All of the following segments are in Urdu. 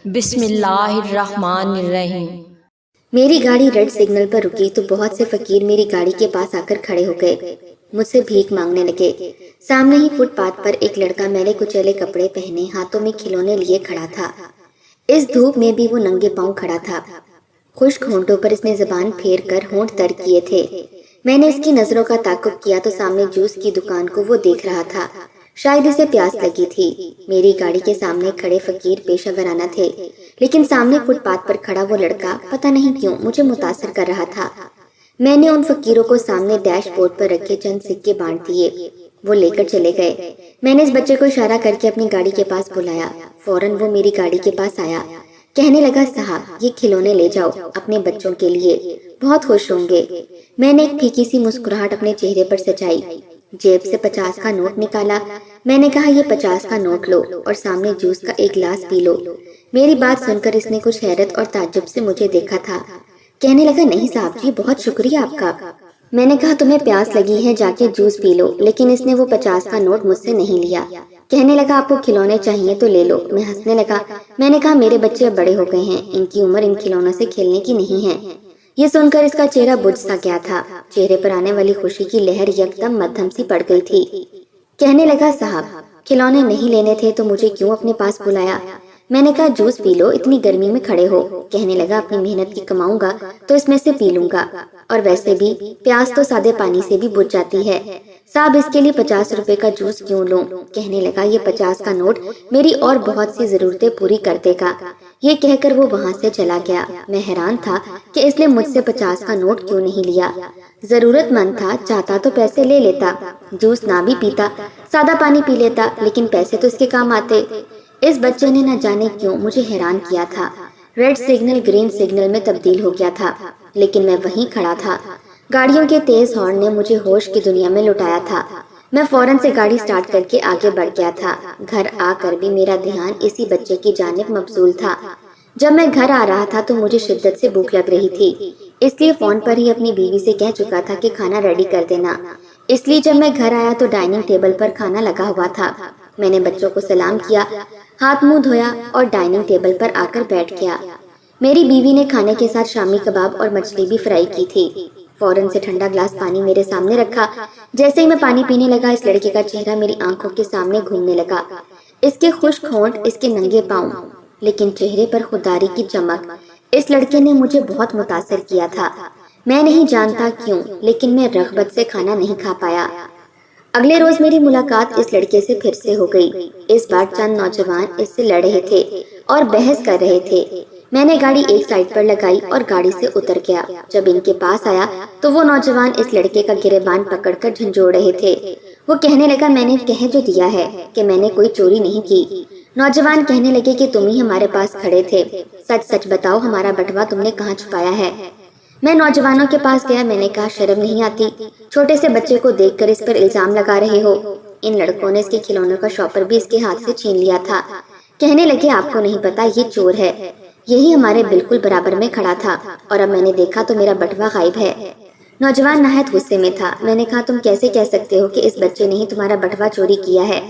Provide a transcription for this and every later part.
بسم اللہ الرحمن الرحیم۔ میری گاڑی ریڈ سگنل پر رکی تو بہت سے فقیر میری گاڑی کے پاس آ کر کھڑے ہو گئے، مجھ سے بھیک مانگنے لگے۔ سامنے ہی فٹ پاتھ پر ایک لڑکا میلے کچیلے کپڑے پہنے ہاتھوں میں کھلونے لیے کھڑا تھا۔ اس دھوپ میں بھی وہ ننگے پاؤں کھڑا تھا۔ خشک ہونٹوں پر اس نے زبان پھیر کر ہونٹ تر کیے تھے۔ میں نے اس کی نظروں کا تعاقب کیا تو سامنے جوس کی دکان کو وہ دیکھ رہا تھا، شاید اسے پیاس لگی تھی۔ میری گاڑی کے سامنے کھڑے فقیر پیشہ ورانہ تھے، لیکن سامنے فٹ پاتھ پر کھڑا وہ لڑکا پتہ نہیں کیوں مجھے متاثر کر رہا تھا۔ میں نے ان فقیروں کو سامنے ڈیش بورڈ پر رکھے چند سکے بانٹ دیے، وہ لے کر چلے گئے۔ میں نے اس بچے کو اشارہ کر کے اپنی گاڑی کے پاس بلایا، فوراً وہ میری گاڑی کے پاس آیا، کہنے لگا صاحب یہ کھلونے لے جاؤ اپنے بچوں کے لیے، بہت خوش ہوں گے۔ میں نے ایک پھیکی سی مسکراہٹ اپنے چہرے پر سجائی، جیب سے 50 کا نوٹ نکالا۔ میں نے کہا یہ 50 کا نوٹ لو اور سامنے جوس کا ایک گلاس پی لو۔ میری بات سن کر اس نے کچھ حیرت اور تعجب سے مجھے دیکھا تھا، کہنے لگا نہیں صاحب جی بہت شکریہ آپ کا۔ میں نے کہا تمہیں پیاس لگی ہے جا کے جوس پی لو، لیکن اس نے وہ 50 کا نوٹ مجھ سے نہیں لیا، کہنے لگا آپ کو کھلونے چاہیے تو لے لو۔ میں ہنسنے لگا، میں نے کہا میرے بچے اب بڑے ہو گئے ہیں، ان کی عمر ان کھلونوں سے کھیلنے کی نہیں ہے۔ یہ سن کر اس کا چہرہ بجھ سا گیا تھا، چہرے پر آنے والی خوشی کی لہر یکدم مدھم سی پڑ گئی تھی۔ کہنے لگا صاحب کھلونے نہیں لینے تھے تو مجھے کیوں اپنے پاس بلایا؟ میں نے کہا جوس پی لو اتنی گرمی میں کھڑے ہو۔ کہنے لگا اپنی محنت کی کماؤں گا تو اس میں سے پی لوں گا، اور ویسے بھی پیاس تو سادے پانی سے بھی بجھ جاتی ہے، صاحب اس کے لیے 50 روپے کا جوس کیوں لوں؟ کہنے لگا یہ 50 کا نوٹ میری اور بہت سی ضرورتیں پوری کر دے گا۔ یہ کہہ کر وہ وہاں سے چلا گیا۔ میں حیران تھا کہ اس نے مجھ سے 50 کا نوٹ کیوں نہیں لیا، ضرورت مند تھا، چاہتا تو پیسے لے لیتا، جوس نہ بھی پیتا، سادہ پانی پی لیتا، لیکن پیسے تو اس کے کام آتے۔ اس بچے نے نہ جانے کیوں مجھے حیران کیا تھا۔ ریڈ سگنل گرین سگنل میں تبدیل ہو گیا تھا، لیکن میں وہیں کھڑا تھا۔ گاڑیوں کے تیز ہارن نے مجھے ہوش کی دنیا میں لٹایا تھا۔ میں فوراً سے گاڑی سٹارٹ کر کے آگے بڑھ گیا تھا۔ گھر آ کر بھی میرا دھیان اسی بچے کی جانب مبذول تھا۔ جب میں گھر آ رہا تھا تو مجھے شدت سے بھوک لگ رہی تھی، اس لیے فون پر ہی اپنی بیوی سے کہہ چکا تھا کہ کھانا ریڈی کر دینا۔ اس لیے جب میں گھر آیا تو ڈائننگ ٹیبل پر کھانا لگا ہوا تھا۔ میں نے بچوں کو سلام کیا، ہاتھ منہ دھویا اور ڈائننگ ٹیبل پر آ کر بیٹھ گیا۔ میری بیوی نے کھانے کے ساتھ شامی کباب اور مچھلی بھی فرائی کی تھی۔ فوراً سے ٹھنڈا گلاس پانی میرے سامنے رکھا۔ جیسے ہی میں پانی پینے لگا اس لڑکے کا چہرہ میری آنکھوں کے سامنے گھومنے لگا، اس کے خشک ہونٹ، اس کے ننگے پاؤں، لیکن چہرے پر خودداری کی چمک۔ اس لڑکے نے مجھے بہت متاثر کیا تھا، میں نہیں جانتا کیوں، لیکن میں رغبت سے کھانا نہیں کھا پایا۔ اگلے روز میری ملاقات اس لڑکے سے پھر سے ہو گئی۔ اس بار چند نوجوان اس سے لڑ رہے تھے اور بحث کر رہے تھے۔ میں نے گاڑی ایک سائڈ پر لگائی اور گاڑی سے اتر گیا۔ جب ان کے پاس آیا تو وہ نوجوان اس لڑکے کا گریبان پکڑ کر جھنجھوڑ رہے تھے۔ وہ کہنے لگا میں نے کہہ جو دیا ہے کہ میں نے کوئی چوری نہیں کی۔ نوجوان کہنے لگے کہ تم ہی ہمارے پاس کھڑے تھے، سچ سچ بتاؤ ہمارا بٹوا تم نے کہاں چھپایا ہے؟ میں نوجوانوں کے پاس گیا، میں نے کہا شرم نہیں آتی، چھوٹے سے بچے کو دیکھ کر اس پر الزام لگا رہے ہو؟ ان لڑکوں نے اس کے کھلونوں کا شاپر بھی اس کے ہاتھ سے چھین لیا تھا۔ کہنے لگے آپ کو نہیں پتا یہ چور ہے، یہی ہمارے بالکل برابر میں کھڑا تھا اور اب میں نے دیکھا تو میرا بٹوا غائب ہے۔ نوجوان نہایت غصے میں تھا۔ میں نے کہا تم کیسے کہہ سکتے ہو کہ اس بچے نے ہی تمہارا بٹوا چوری کیا ہے؟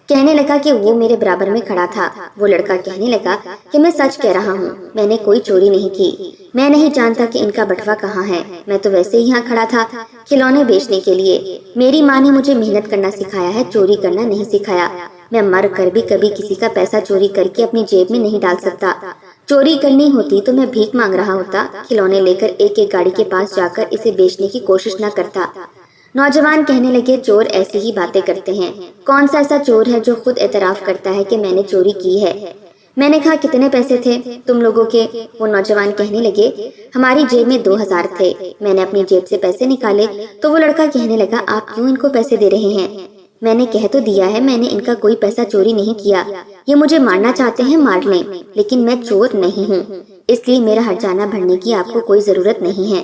کہنے لگا کہ وہ میرے برابر میں کھڑا تھا۔ وہ لڑکا کہنے لگا کہ میں سچ کہہ رہا ہوں، میں نے کوئی چوری نہیں کی، میں نہیں جانتا کہ ان کا بٹوا کہاں ہے، میں تو ویسے ہی یہاں کھڑا تھا کھلونے بیچنے کے لیے۔ میری ماں نے مجھے محنت کرنا سکھایا ہے، چوری کرنا نہیں سکھایا۔ میں مر کر بھی کبھی کسی کا پیسہ چوری کر کے اپنی جیب میں نہیں ڈال سکتا۔ چوری کرنی ہوتی تو میں بھیک مانگ رہا ہوتا، کھلونے لے کر ایک ایک گاڑی کے پاس جا کر اسے بیچنے کی کوشش نہ کرتا۔ نوجوان کہنے لگے چور ایسی ہی باتیں کرتے ہیں، کون سا ایسا چور ہے جو خود اعتراف کرتا ہے کہ میں نے چوری کی ہے؟ میں نے کہا کتنے پیسے تھے تم لوگوں کے؟ وہ نوجوان کہنے لگے ہماری جیب میں 2000 تھے۔ میں نے اپنی جیب سے پیسے نکالے تو وہ لڑکا کہنے لگا آپ کیوں ان کو پیسے دے رہے ہیں؟ میں نے کہہ تو دیا ہے میں نے ان کا کوئی پیسہ چوری نہیں کیا، یہ مجھے مارنا چاہتے ہیں مار لیں، لیکن میں چور نہیں ہوں، اس لیے میرا ہرجانہ بھرنے کی آپ کو کوئی ضرورت نہیں ہے۔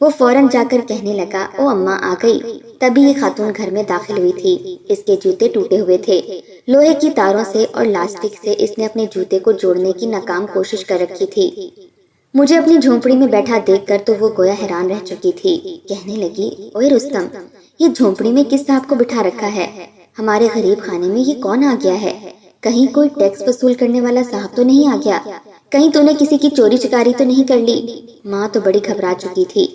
وہ فوراً جا کر کہنے لگا، او اماں آ گئی۔ تبھی یہ خاتون گھر میں داخل ہوئی تھی۔ اس کے جوتے ٹوٹے ہوئے تھے۔ لوہے کی تاروں سے اور لاسٹک سے اس نے اپنے جوتے کو جوڑنے کی ناکام کوشش کر رکھی تھی۔ مجھے اپنی جھونپڑی میں بیٹھا دیکھ کر تو وہ گویا حیران رہ چکی تھی۔ کہنے لگی، اوے رستم، یہ جھونپڑی میں کس صاحب کو بٹھا رکھا ہے؟ ہمارے غریب خانے میں یہ کون آ گیا ہے؟ کہیں کوئی ٹیکس وصول کرنے والا صاحب تو نہیں آ گیا؟ کہیں تو نے کسی کی چوری چکاری تو نہیں کر لی؟ ماں تو بڑی گھبرا چکی تھی،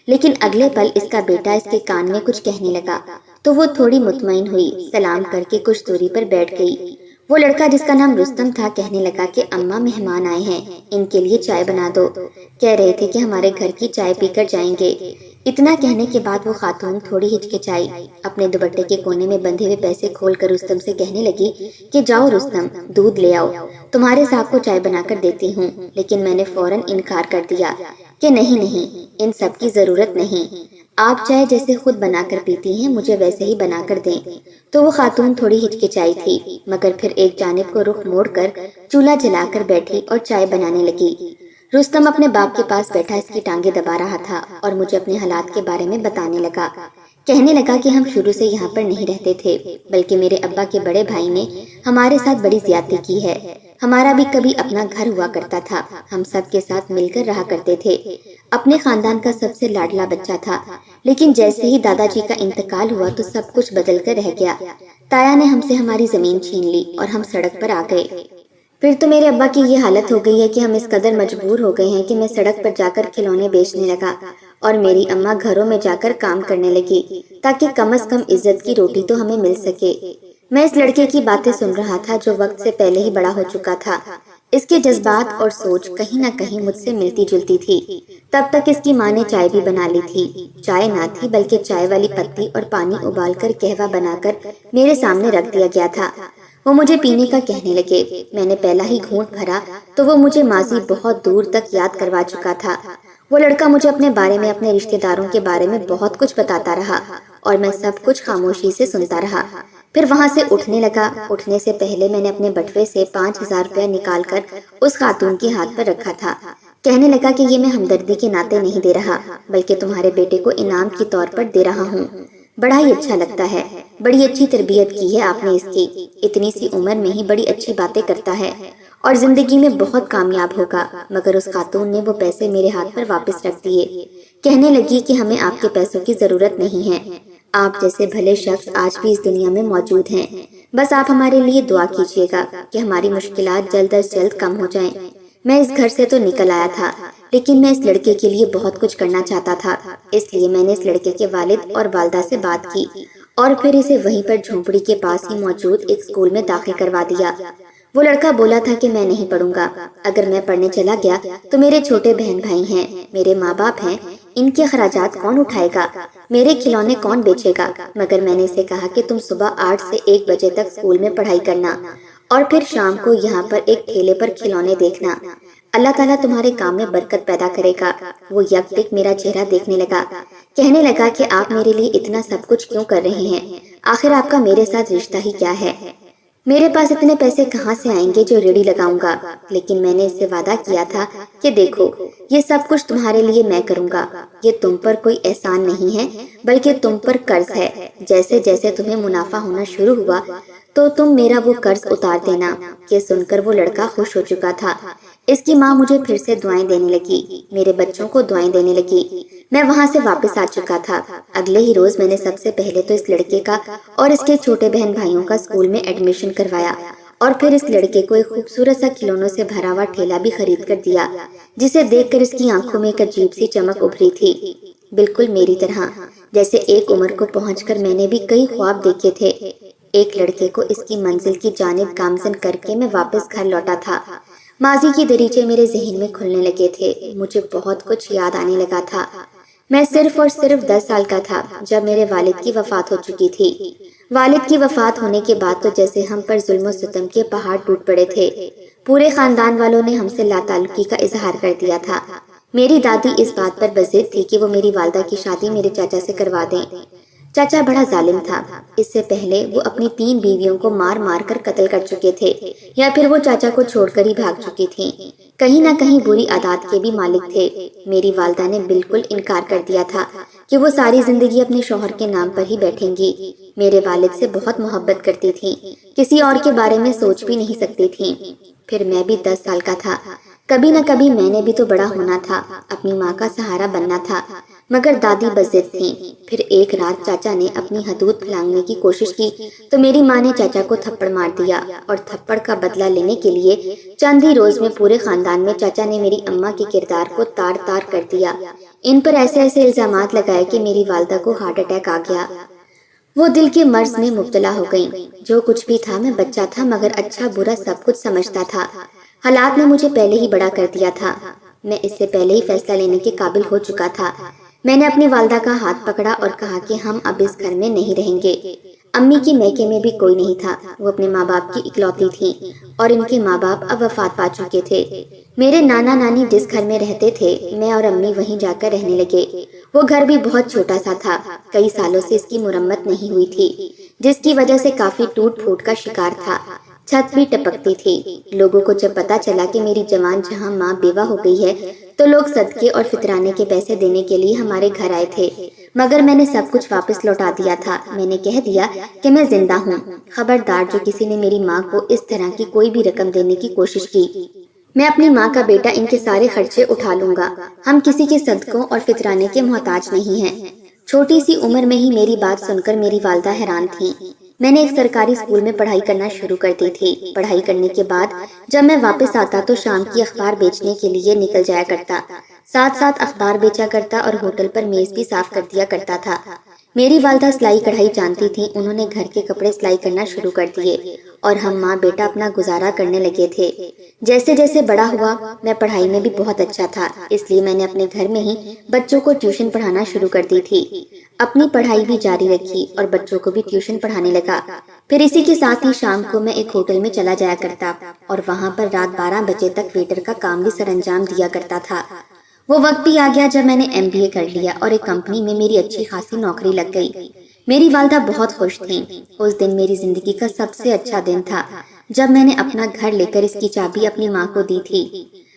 لیکن اگلے پل اس کا بیٹا اس کے کان میں کچھ کہنے لگا تو وہ تھوڑی مطمئن ہوئی، سلام کر کے کچھ دوری پر بیٹھ گئی۔ وہ لڑکا جس کا نام رستم تھا کہنے لگا کہ اماں مہمان آئے ہیں، ان کے لیے چائے بنا دو، کہہ رہے تھے کہ ہمارے گھر کی چائے پی کر جائیں گے۔ اتنا کہنے کے بعد وہ خاتون تھوڑی ہچکچائی، اپنے دوپٹے کے کونے میں بندھے ہوئے پیسے کھول کر رستم سے کہنے لگی کہ جاؤ رستم، دودھ لے آؤ، تمہارے صاحب کو چائے بنا کر دیتی ہوں۔ لیکن میں نے فوراً انکار کر دیا کہ نہیں، ان سب کی ضرورت نہیں، آپ چائے جیسے خود بنا کر پیتی ہیں مجھے ویسے ہی بنا کر دیں۔ تو وہ خاتون تھوڑی ہچکچائی تھی، مگر پھر ایک جانب کو رخ موڑ کر چولہا جلا کر بیٹھی اور چائے بنانے لگی۔ رستم اپنے باپ کے پاس بیٹھا اس کی ٹانگیں دبا رہا تھا اور مجھے اپنے حالات کے بارے میں بتانے لگا۔ کہنے لگا کہ ہم شروع سے یہاں پر نہیں رہتے تھے، بلکہ میرے ابا کے بڑے بھائی نے ہمارے ساتھ بڑی زیادتی کی ہے۔ ہمارا بھی کبھی اپنا گھر ہوا کرتا تھا، ہم سب کے ساتھ مل کر رہا کرتے تھے، اپنے خاندان کا سب سے لاڈلا بچہ تھا۔ لیکن جیسے ہی دادا جی کا انتقال ہوا تو سب کچھ بدل کر رہ گیا۔ تایا نے ہم سے ہماری زمین چھین لی اور ہم سڑک پر آ گئے۔ پھر تو میرے ابا کی یہ حالت ہو گئی ہے کہ ہم اس قدر مجبور ہو گئے ہیں کہ میں سڑک پر جا کر کھلونے بیچنے لگا اور میری اماں گھروں میں جا کر کام کرنے لگی تاکہ کم از کم عزت کی روٹی تو ہمیں مل سکے۔ میں اس لڑکے کی باتیں سن رہا تھا جو وقت سے پہلے ہی بڑا ہو چکا تھا۔ اس کے جذبات اور سوچ کہیں نہ کہیں مجھ سے ملتی جلتی تھی۔ تب تک اس کی ماں نے چائے بھی بنا لی تھی۔ چائے نہ تھی بلکہ چائے والی پتی اور پانی ابال کر قہوہ بنا کر میرے سامنے رکھ دیا گیا تھا۔ وہ مجھے پینے کا کہنے لگے۔ میں نے پہلا ہی گھونٹ بھرا تو وہ مجھے ماضی بہت دور تک یاد کروا چکا تھا۔ وہ لڑکا مجھے اپنے بارے میں، اپنے رشتہ داروں کے بارے میں بہت کچھ بتاتا رہا اور میں سب کچھ خاموشی سے سنتا رہا۔ پھر وہاں سے اٹھنے لگا۔ اٹھنے سے پہلے میں نے اپنے بٹوے سے 5000 روپے نکال کر اس خاتون کے ہاتھ پر رکھا تھا۔ کہنے لگا کہ یہ میں ہمدردی کے ناطے نہیں دے رہا بلکہ تمہارے بیٹے کو انعام کے طور پر دے رہا ہوں۔ بڑا ہی اچھا لگتا ہے، بڑی اچھی تربیت کی ہے آپ نے اس کی، اتنی سی عمر میں ہی بڑی اچھی باتیں کرتا ہے اور زندگی میں بہت کامیاب ہوگا۔ مگر اس خاتون نے وہ پیسے میرے ہاتھ پر واپس رکھ دیے۔ کہنے لگی کہ ہمیں آپ کے پیسوں کی ضرورت نہیں ہے، آپ جیسے بھلے شخص آج بھی اس دنیا میں موجود ہیں، بس آپ ہمارے لیے دعا کیجیے گا کہ ہماری مشکلات جلد از جلد کم ہو جائیں۔ میں اس گھر سے تو نکل آیا تھا لیکن میں اس لڑکے کے لیے بہت کچھ کرنا چاہتا تھا، اس لیے میں نے اس لڑکے کے والد اور والدہ سے بات کی اور پھر اسے وہیں پر جھونپڑی کے پاس ہی موجود ایک اسکول میں داخل کروا دیا۔ وہ لڑکا بولا تھا کہ میں نہیں پڑھوں گا، اگر میں پڑھنے چلا گیا تو میرے چھوٹے بہن بھائی ہیں، میرے ماں باپ ہیں، ان کے اخراجات کون اٹھائے گا، میرے کھلونے کون بیچے گا۔ مگر میں نے اسے کہا کہ تم صبح 8 سے 1 بجے تک اسکول میں پڑھائی کرنا اور پھر شام کو یہاں پر ایک ٹھیلے پر کھلونے دیکھنا، اللہ تعالیٰ تمہارے کام میں برکت پیدا کرے گا۔ وہ یک ٹک میرا چہرہ دیکھنے لگا، کہنے لگا کہ آپ میرے لیے اتنا سب کچھ کیوں کر رہے ہیں، آخر آپ کا میرے ساتھ رشتہ ہی کیا ہے، میرے پاس اتنے پیسے کہاں سے آئیں گے جو ریڑھی لگاؤں گا۔ لیکن میں نے اس سے وعدہ کیا تھا کہ دیکھو یہ سب کچھ تمہارے لیے میں کروں گا، یہ تم پر کوئی احسان نہیں ہے بلکہ تم پر قرض ہے، جیسے جیسے تمہیں منافع ہونا شروع ہوا تو تم میرا وہ قرض اتار دینا۔ یہ سن کر وہ لڑکا خوش ہو چکا تھا۔ اس کی ماں مجھے پھر سے دعائیں دینے لگی، میرے بچوں کو دعائیں دینے لگی۔ میں وہاں سے واپس آ چکا تھا۔ اگلے ہی روز میں نے سب سے پہلے تو اس لڑکے کا اور اس کے چھوٹے بہن بھائیوں کا اسکول میں ایڈمیشن کروایا اور پھر اس لڑکے کو ایک خوبصورت سا کھلونوں سے بھرا ہوا ٹھیلا بھی خرید کر دیا، جسے دیکھ کر اس کی آنکھوں میں ایک عجیب سی چمک ابھری تھی، بالکل میری طرح، جیسے ایک عمر کو پہنچ کر میں نے بھی کئی خواب دیکھے تھے۔ ایک لڑکے کو اس کی منزل کی جانب گامزن کر کے میں واپس گھر لوٹا تھا۔ ماضی کی دریچے میرے ذہن میں کھلنے لگے تھے، مجھے بہت کچھ یاد آنے لگا تھا۔ میں صرف اور صرف 10 سال کا تھا جب میرے والد کی وفات ہو چکی تھی۔ والد کی وفات ہونے کے بعد تو جیسے ہم پر ظلم و ستم کے پہاڑ ٹوٹ پڑے تھے۔ پورے خاندان والوں نے ہم سے لا تعلقی کا اظہار کر دیا تھا۔ میری دادی اس بات پر بضد تھی کہ وہ میری والدہ کی شادی میرے چاچا سے کروا دیں۔ چاچا بڑا ظالم تھا۔ اس سے پہلے وہ اپنی 3 بیویوں کو مار مار کر قتل کر چکے تھے، یا پھر وہ چاچا کو چھوڑ کر ہی بھاگ چکی تھیں۔ کہیں نہ کہیں بری عادات کے بھی مالک تھے۔ میری والدہ نے بالکل انکار کر دیا تھا کہ وہ ساری زندگی اپنے شوہر کے نام پر ہی بیٹھیں گی۔ میرے والد سے بہت محبت کرتی تھیں، کسی اور کے بارے میں سوچ بھی نہیں سکتی تھیں۔ پھر میں بھی 10 سال کا تھا۔ کبھی نہ کبھی میں نے بھی تو بڑا ہونا تھا، اپنی ماں کا سہارا بننا تھا، مگر دادی بضد تھیں۔ پھر ایک رات چاچا نے اپنی حدود پھلانگنے کی کوشش کی تو میری ماں نے چاچا کو تھپڑ مار دیا، اور تھپڑ کا بدلہ لینے کے لیے چند ہی روز میں پورے خاندان میں چاچا نے میری اماں کے کردار کو تار تار کر دیا۔ ان پر ایسے ایسے الزامات لگائے کہ میری والدہ کو ہارٹ اٹیک آ گیا۔ وہ دل کے مرض میں مبتلا ہو گئیں۔ جو کچھ بھی تھا، میں بچہ تھا مگر اچھا برا سب کچھ سمجھتا تھا۔ حالات نے مجھے پہلے ہی بڑا کر دیا تھا۔ میں اس سے پہلے ہی فیصلہ لینے کے قابل ہو چکا تھا۔ میں نے اپنی والدہ کا ہاتھ پکڑا اور کہا کہ ہم اب اس گھر میں نہیں رہیں گے۔ امی کی میکے میں بھی کوئی نہیں تھا۔ وہ اپنے ماں باپ کی اکلوتی تھیں، اور ان کے ماں باپ اب وفات پا چکے تھے۔ میرے نانا نانی جس گھر میں رہتے تھے، میں اور امی وہیں جا کر رہنے لگے۔ وہ گھر بھی بہت چھوٹا سا تھا، کئی سالوں سے اس کی مرمت نہیں ہوئی تھی، جس کی وجہ سے کافی ٹوٹ پھوٹ کا شکار تھا۔ چھت بھی ٹپکتی تھی۔ لوگوں کو جب پتا چلا کہ میری جوان جہاں ماں بیوہ ہو گئی ہے تو لوگ صدقے اور فطرانے کے پیسے دینے کے لیے ہمارے گھر آئے تھے، مگر میں نے سب کچھ واپس لوٹا دیا تھا۔ میں نے کہہ دیا کہ میں زندہ ہوں، خبردار جو کسی نے میری ماں کو اس طرح کی کوئی بھی رقم دینے کی کوشش کی، میں اپنی ماں کا بیٹا ان کے سارے خرچے اٹھا لوں گا۔ ہم کسی کے صدقوں اور فطرانے کے محتاج نہیں ہیں۔ چھوٹی سی عمر میں ہی میری بات سن کر میری والدہ حیران تھیں۔ میں نے ایک سرکاری اسکول میں پڑھائی کرنا شروع کر دی تھی۔ پڑھائی کرنے کے بعد جب میں واپس آتا تو شام کی اخبار بیچنے کے لیے نکل جایا کرتا، ساتھ ساتھ اخبار بیچا کرتا اور ہوٹل پر میز بھی صاف کر دیا کرتا تھا۔ میری والدہ سلائی کڑھائی جانتی تھی، انہوں نے گھر کے کپڑے سلائی کرنا شروع کر دیے اور ہم ماں بیٹا اپنا گزارا کرنے لگے تھے۔ جیسے جیسے بڑا ہوا، میں پڑھائی میں بھی بہت اچھا تھا، اس لیے میں نے اپنے گھر میں ہی بچوں کو ٹیوشن پڑھانا شروع کر دی تھی۔ اپنی پڑھائی بھی جاری رکھی اور بچوں کو بھی ٹیوشن پڑھانے لگا۔ پھر اسی کے ساتھ ہی شام کو میں ایک ہوٹل میں چلا جایا کرتا اور وہاں پر رات 12 بجے تک ویٹر کا کام بھی سر انجام دیا کرتا تھا۔ وہ وقت بھی آ گیا جب میں نے MBA کر لیا اور ایک کمپنی میں میری اچھی خاصی نوکری لگ گئی۔ میری والدہ بہت خوش تھیں۔ اس دن میری زندگی کا سب سے اچھا دن تھا جب میں نے اپنا گھر لے کر اس کی چابی اپنی ماں کو دی تھی۔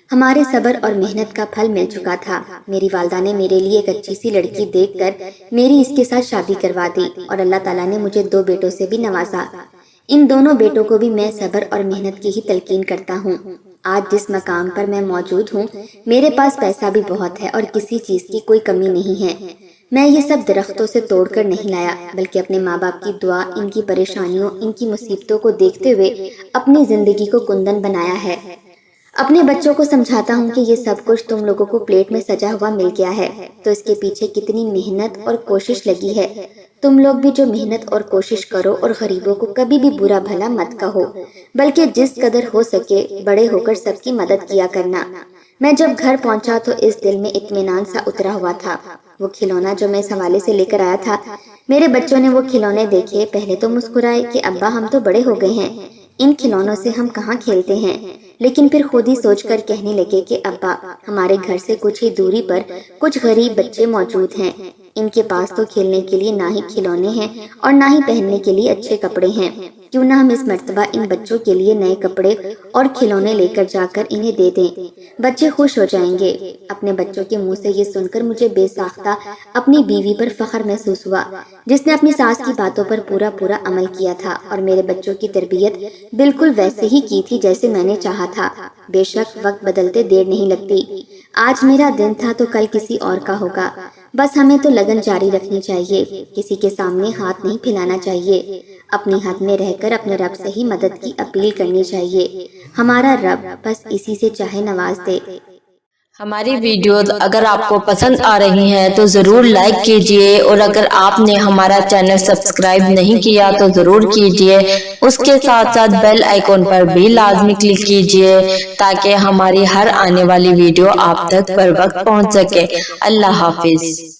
ہمارے صبر اور محنت کا پھل مل چکا تھا۔ میری والدہ نے میرے لیے ایک اچھی سی لڑکی دیکھ کر میری اس کے ساتھ شادی کروا دی اور اللہ تعالیٰ نے مجھے 2 بیٹوں سے بھی نوازا۔ ان دونوں بیٹوں کو بھی میں صبر اور محنت کی ہی تلقین کرتا ہوں۔ آج جس مقام پر میں موجود ہوں، میرے پاس پیسہ بھی بہت ہے اور کسی چیز کی کوئی کمی نہیں ہے۔ میں یہ سب درختوں سے توڑ کر نہیں لایا، بلکہ اپنے ماں باپ کی دعا، ان کی پریشانیوں، ان کی مصیبتوں کو دیکھتے ہوئے اپنی زندگی کو کندن بنایا ہے۔ اپنے بچوں کو سمجھاتا ہوں کہ یہ سب کچھ تم لوگوں کو پلیٹ میں سجا ہوا مل گیا ہے تو اس کے پیچھے کتنی محنت اور کوشش لگی ہے۔ تم لوگ بھی جو محنت اور کوشش کرو اور غریبوں کو کبھی بھی برا بھلا مت کہو، بلکہ جس قدر ہو سکے بڑے ہو کر سب کی مدد کیا کرنا۔ میں جب گھر پہنچا تو اس دل میں اطمینان سا اترا ہوا تھا۔ وہ کھلونا جو میں اس حوالے سے لے کر آیا تھا، میرے بچوں نے وہ کھلونے دیکھے، پہلے تو مسکرائے کہ ابا ہم تو بڑے ہو گئے ہیں، ان کھلونوں سے ہم کہاں کھیلتے ہیں، لیکن پھر خود ہی سوچ کر کہنے لگے کہ ابا ہمارے گھر سے کچھ ہی دوری پر کچھ غریب بچے موجود ہیں، ان کے پاس تو کھیلنے کے لیے نہ ہی کھلونے ہیں اور نہ ہی پہننے کے لیے اچھے کپڑے ہیں، کیوں نہ ہم اس مرتبہ ان بچوں کے لیے نئے کپڑے اور کھلونے لے کر جا کر انہیں دے دیں، بچے خوش ہو جائیں گے۔ اپنے بچوں کے منہ سے یہ سن کر مجھے بے ساختہ اپنی بیوی پر فخر محسوس ہوا، جس نے اپنی ساس کی باتوں پر پورا عمل کیا تھا اور میرے بچوں کی تربیت بالکل ویسے ہی کی تھی جیسے میں نے چاہا تھا۔ بے شک وقت بدلتے دیر نہیں لگتی، آج میرا دن تھا تو کل کسی اور کا ہوگا، بس ہمیں تو لگن جاری رکھنی چاہیے، کسی کے سامنے ہاتھ نہیں پھیلانا چاہیے، اپنی حد میں رہ کر اپنے رب سے ہی مدد کی اپیل کرنی چاہیے، ہمارا رب بس اسی سے چاہے نواز دے۔ ہماری ویڈیوز اگر آپ کو پسند آ رہی ہیں تو ضرور لائک کیجئے، اور اگر آپ نے ہمارا چینل سبسکرائب نہیں کیا تو ضرور کیجئے، اس کے ساتھ ساتھ بیل آئیکن پر بھی لازمی کلک کیجئے تاکہ ہماری ہر آنے والی ویڈیو آپ تک پر وقت پہنچ سکے۔ اللہ حافظ۔